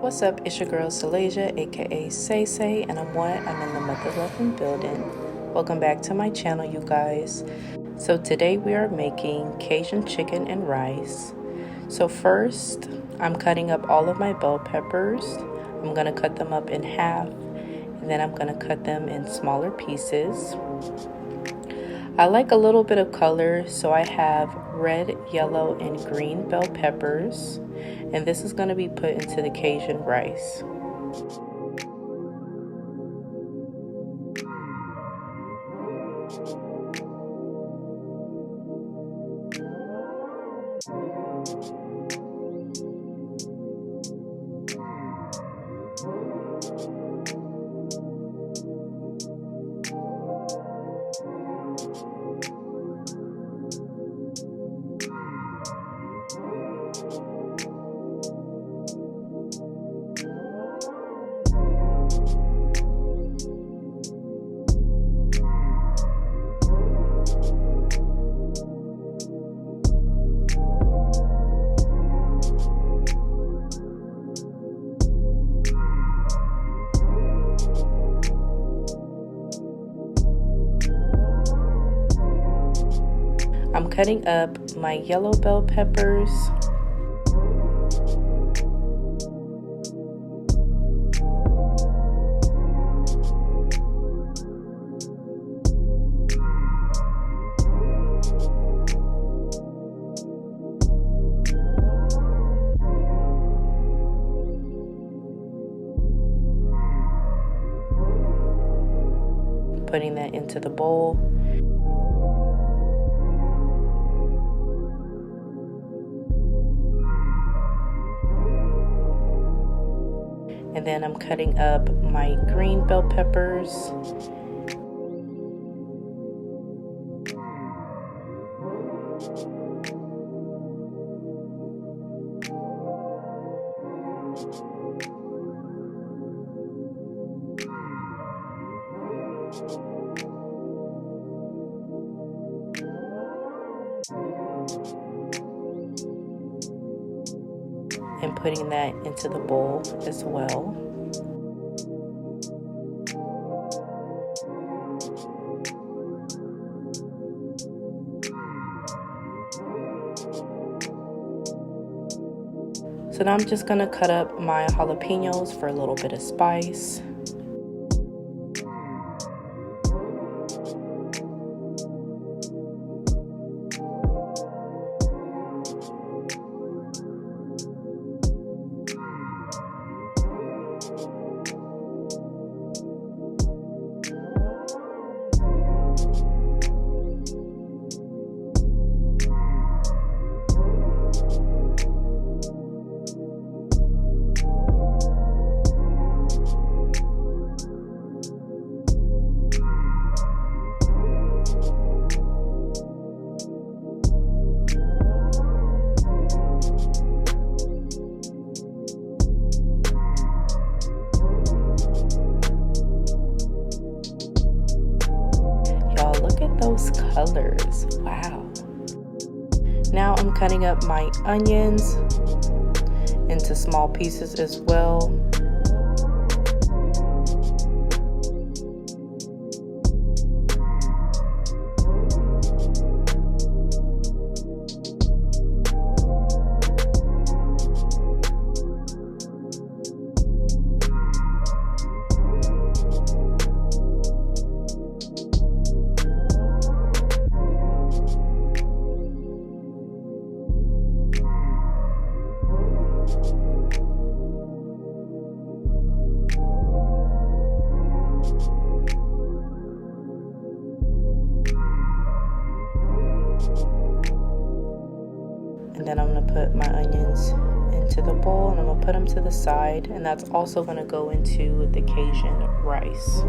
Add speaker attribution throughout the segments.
Speaker 1: What's up? It's your girl Salasia, aka Say Say, and I'm in the Mother Loving building. Welcome back to my channel, you guys. So today we are making Cajun chicken and rice. So first, I'm cutting up all of my bell peppers. I'm gonna cut them up in half, and then I'm gonna cut them in smaller pieces. I like a little bit of color, so I have red, yellow, and green bell peppers, and this is going to be put into the Cajun rice. I'm cutting up my yellow bell peppers. Putting that into the bowl. And then I'm cutting up my green bell peppers. And putting that into the bowl as well. So now I'm just gonna cut up my jalapenos for a little bit of spice. Those colors, wow. Now I'm cutting up my onions into small pieces as well. And then I'm going to put my onions into the bowl, and I'm going to put them to the side, and that's also going to go into the Cajun rice.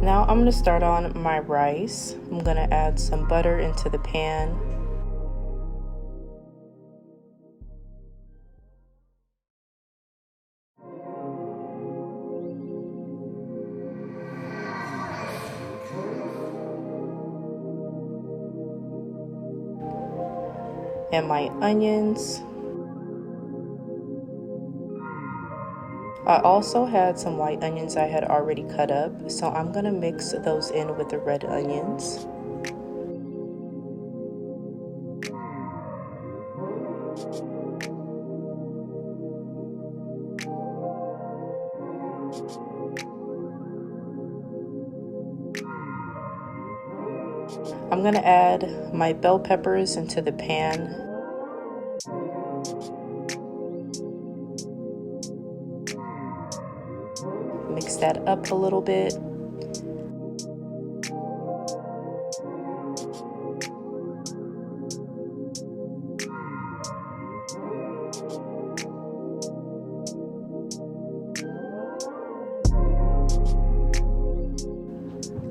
Speaker 1: Now I'm going to start on my rice. I'm going to add some butter into the pan. and my onions. I also had some white onions I had already cut up, so I'm going to mix those in with the red onions. I'm going to add my bell peppers into the pan. Mix that up a little bit.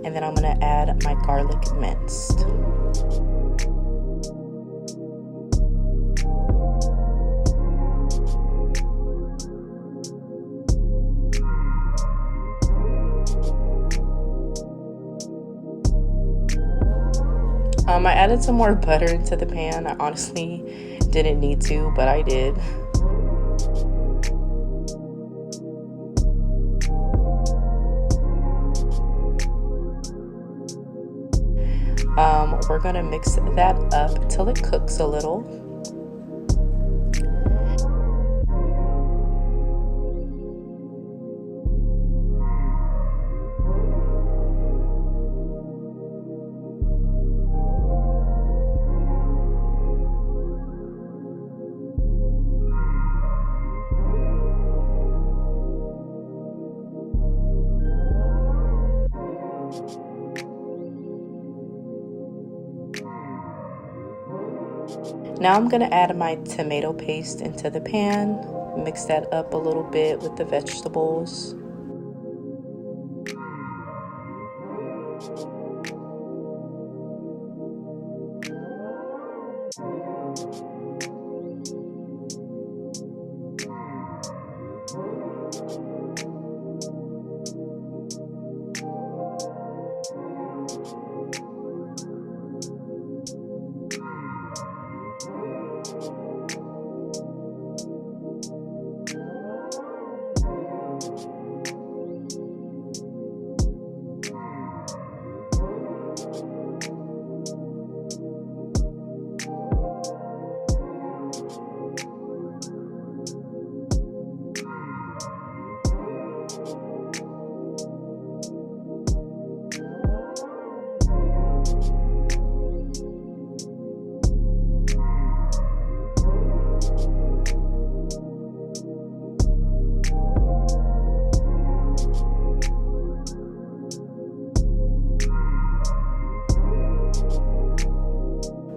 Speaker 1: And then I'm going to add my garlic minced. I added some more butter into the pan. I honestly didn't need to, but I did. We're gonna mix that up till it cooks a little. Now I'm going to add my tomato paste into the pan, mix that up a little bit with the vegetables.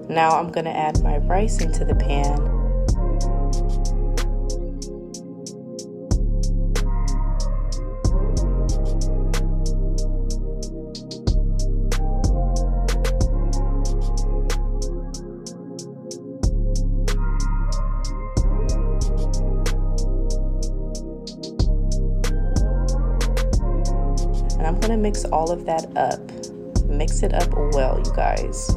Speaker 1: Now I'm going to add my rice into the pan. And I'm going to mix all of that up. Mix it up well, you guys.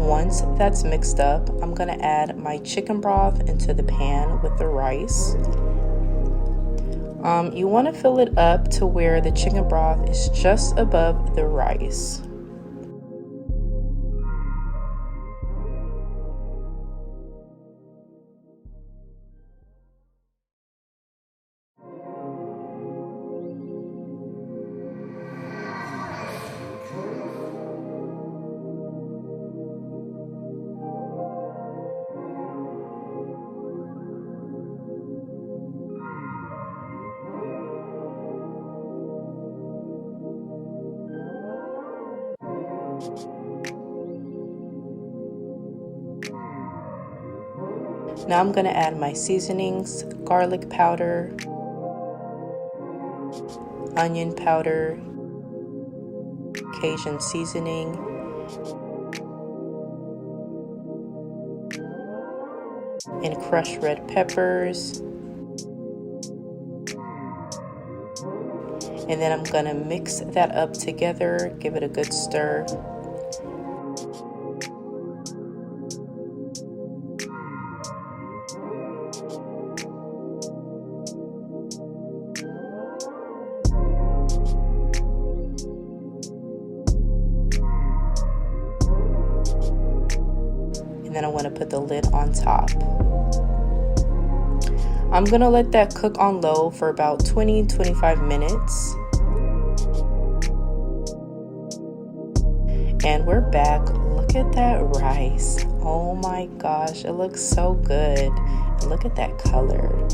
Speaker 1: Once that's mixed up, I'm going to add my chicken broth into the pan with the rice. You want to fill it up to where the chicken broth is just above the rice. Now I'm going to add my seasonings: garlic powder, onion powder, Cajun seasoning, and crushed red peppers. And then I'm going to mix that up together, give it a good stir. And then I want to put the lid on top. I'm going to let that cook on low for about 20-25 minutes. And we're back. Look at that rice. Oh my gosh, it looks so good. And look at that color.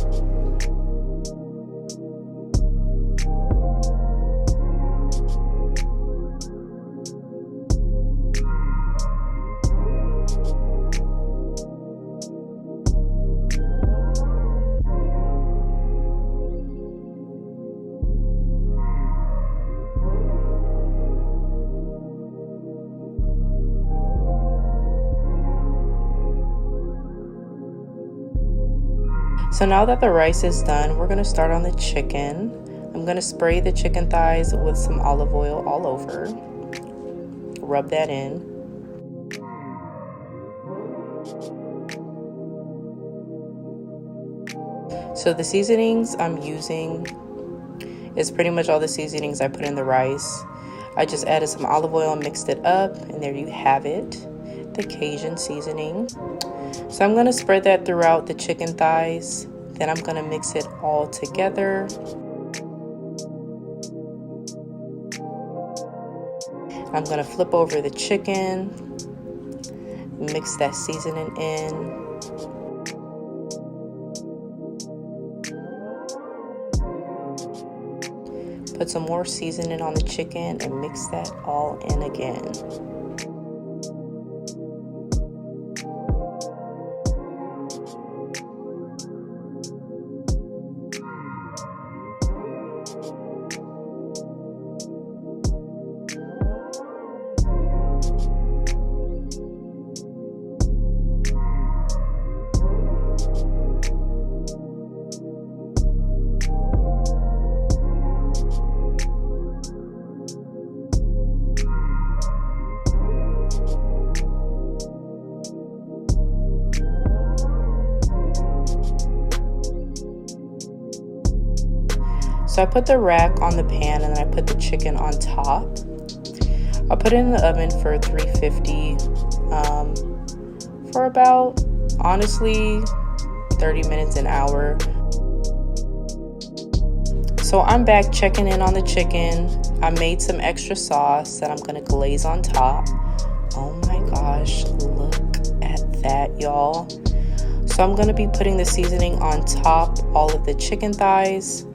Speaker 1: So now that the rice is done, we're going to start on the chicken. I'm going to spray the chicken thighs with some olive oil all over. Rub that in. So the seasonings I'm using is pretty much all the seasonings I put in the rice. I just added some olive oil and mixed it up, and there you have it, the Cajun seasoning. So I'm going to spread that throughout the chicken thighs. Then I'm going to mix it all together. I'm going to flip over the chicken, mix that seasoning in. Put some more seasoning on the chicken and mix that all in again. So I put the rack on the pan and then I put the chicken on top. I'll put it in the oven for 350 for about, honestly, 30 minutes, an hour. So I'm back checking in on the chicken. I made some extra sauce that I'm going to glaze on top. Oh my gosh, look at that, y'all. So I'm going to be putting the seasoning on top, all of the chicken thighs.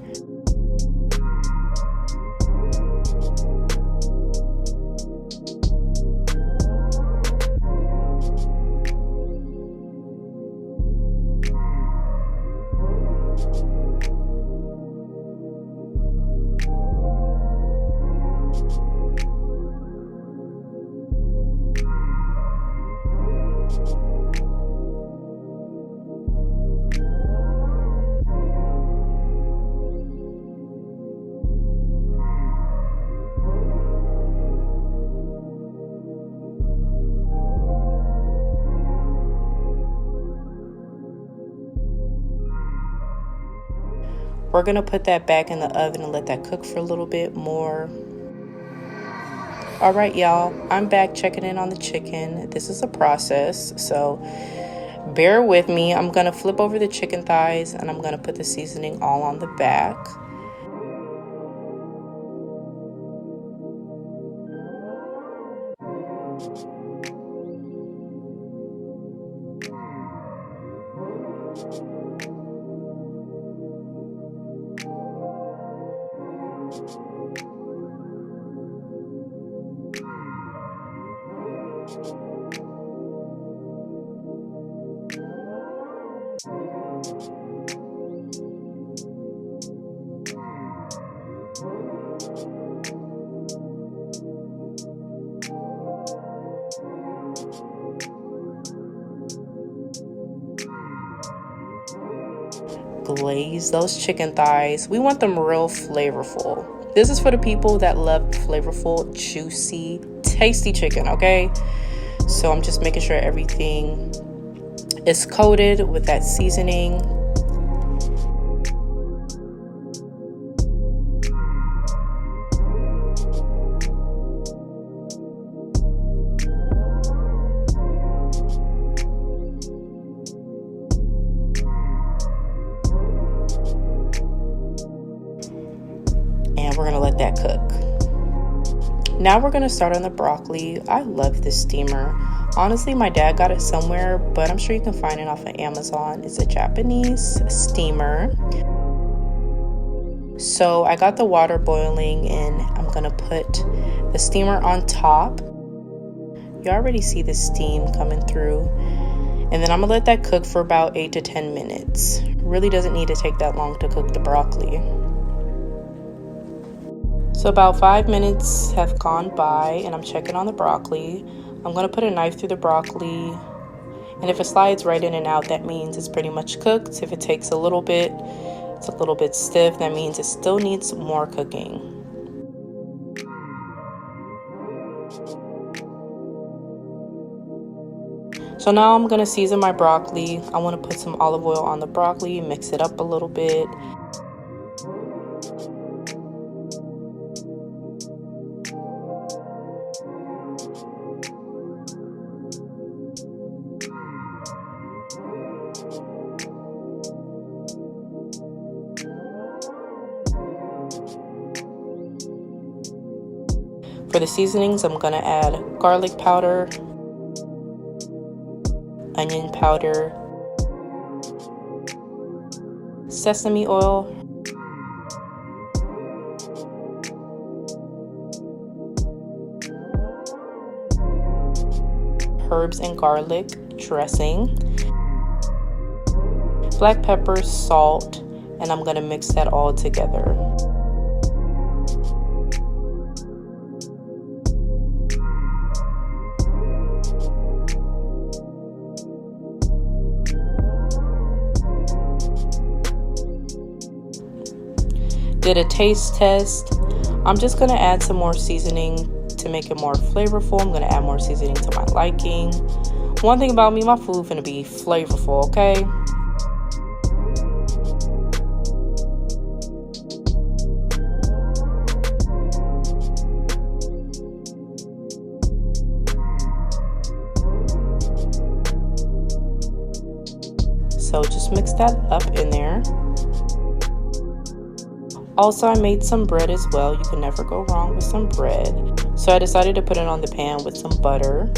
Speaker 1: We're going to put that back in the oven and let that cook for a little bit more. All right, y'all, I'm back checking in on the chicken. This is a process, so bear with me. I'm going to flip over the chicken thighs and I'm going to put the seasoning all on the back. Glaze those chicken thighs. We want them real flavorful. This is for the people that love flavorful, juicy, tasty chicken, okay? So I'm just making sure everything is coated with that seasoning. And we're gonna let that cook. Now we're gonna start on the broccoli. I love this steamer. Honestly, my dad got it somewhere, but I'm sure you can find it off of Amazon. It's a Japanese steamer. So I got the water boiling and I'm gonna put the steamer on top. You already see the steam coming through. And then I'm gonna let that cook for about 8 to 10 minutes. Really doesn't need to take that long to cook the broccoli. So about 5 minutes have gone by and I'm checking on the broccoli. I'm gonna put a knife through the broccoli, and if it slides right in and out, that means it's pretty much cooked. If it takes a little bit, it's a little bit stiff, that means it still needs more cooking. So now I'm gonna season my broccoli. I wanna put some olive oil on the broccoli, mix it up a little bit. For the seasonings, I'm gonna add garlic powder, onion powder, sesame oil, herbs and garlic dressing, black pepper, salt, and I'm gonna mix that all together. Did a taste test. I'm just gonna add some more seasoning to make it more flavorful. I'm gonna add more seasoning to my liking. One thing about me, my food finna be flavorful, okay? So just mix that up in there. Also, I made some bread as well. You can never go wrong with some bread. So I decided to put it on the pan with some butter.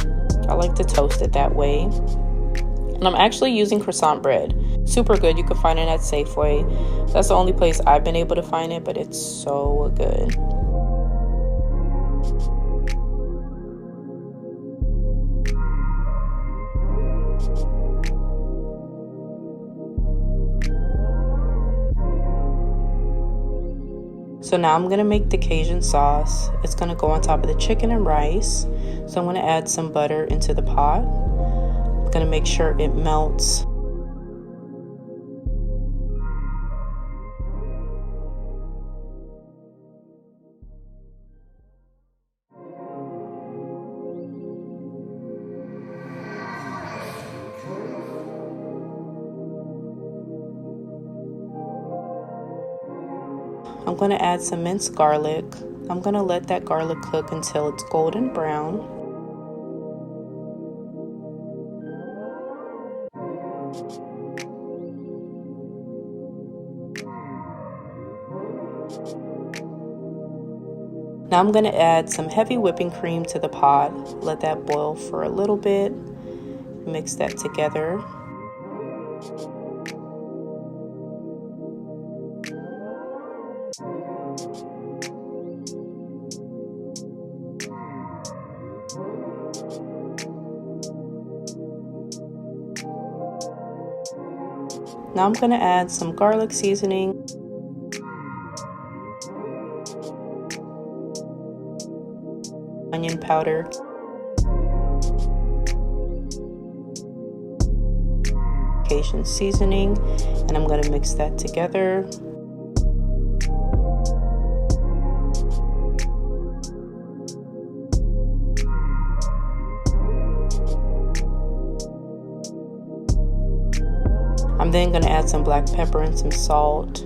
Speaker 1: I like to toast it that way. And I'm actually using croissant bread. Super good. You can find it at Safeway. That's the only place I've been able to find it, but it's so good. So now I'm gonna make the Cajun sauce. It's gonna go on top of the chicken and rice. So I'm gonna add some butter into the pot. I'm gonna make sure it melts. I'm going to add some minced garlic. I'm going to let that garlic cook until it's golden brown. Now I'm going to add some heavy whipping cream to the pot. Let that boil for a little bit. Mix that together. Now I'm going to add some garlic seasoning, onion powder, Cajun seasoning, and I'm going to mix that together. I'm then going to add some black pepper and some salt.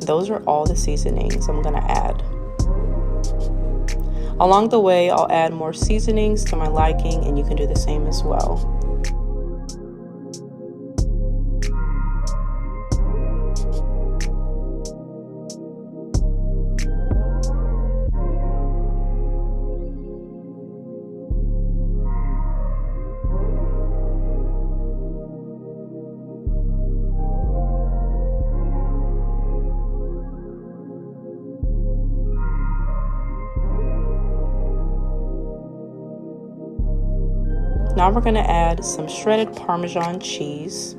Speaker 1: Those are all the seasonings I'm going to add. Along the way, I'll add more seasonings to my liking, and you can do the same as well. Now we're going to add some shredded Parmesan cheese.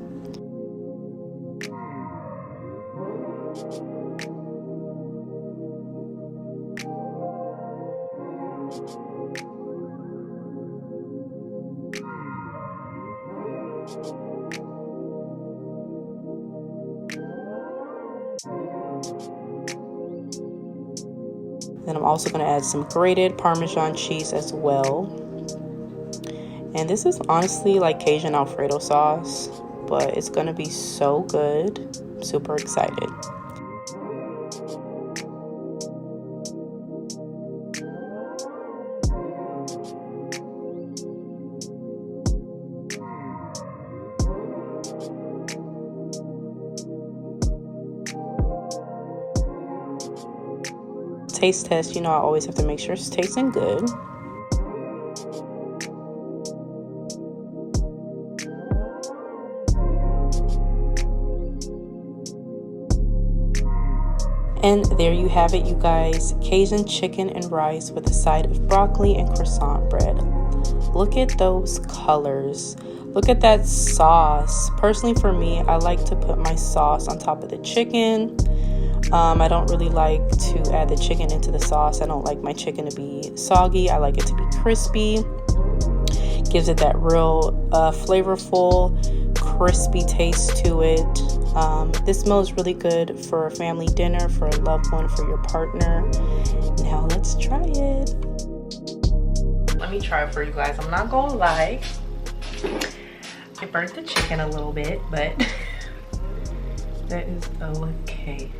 Speaker 1: Then I'm also going to add some grated Parmesan cheese as well. And this is honestly like Cajun Alfredo sauce, but it's gonna be so good. I'm super excited. Taste test, you know, I always have to make sure it's tasting good. And there you have it, you guys. Cajun chicken and rice with a side of broccoli and croissant bread. Look at those colors. Look at that sauce. Personally, for me, I like to put my sauce on top of the chicken. I don't really like to add the chicken into the sauce. I don't like my chicken to be soggy. I like it to be crispy. Gives it that real flavorful, crispy taste to it. This smells really good for a family dinner, for a loved one, for your partner. Now let's try it. Let me try it for you guys. I'm not gonna lie, I burnt the chicken a little bit, but that is okay.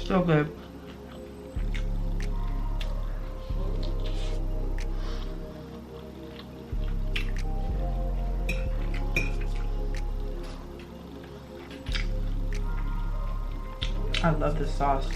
Speaker 1: So good. I love this sauce.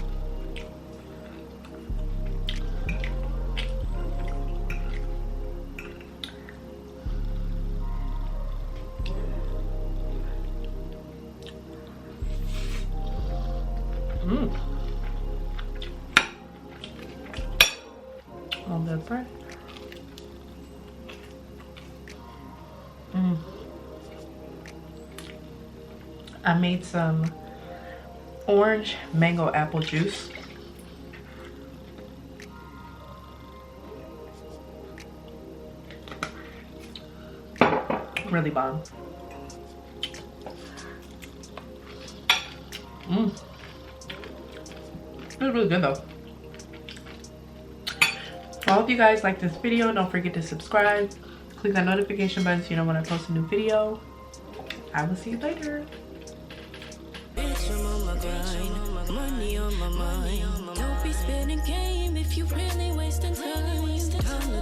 Speaker 1: On the bread. I made some orange mango apple juice. Really bomb. It's really good though. I hope you guys like this video. Don't forget to subscribe. Click that notification button so you know when I post a new video. I will see you later. Money on my mind. Don't be spinning game if you really wasting time.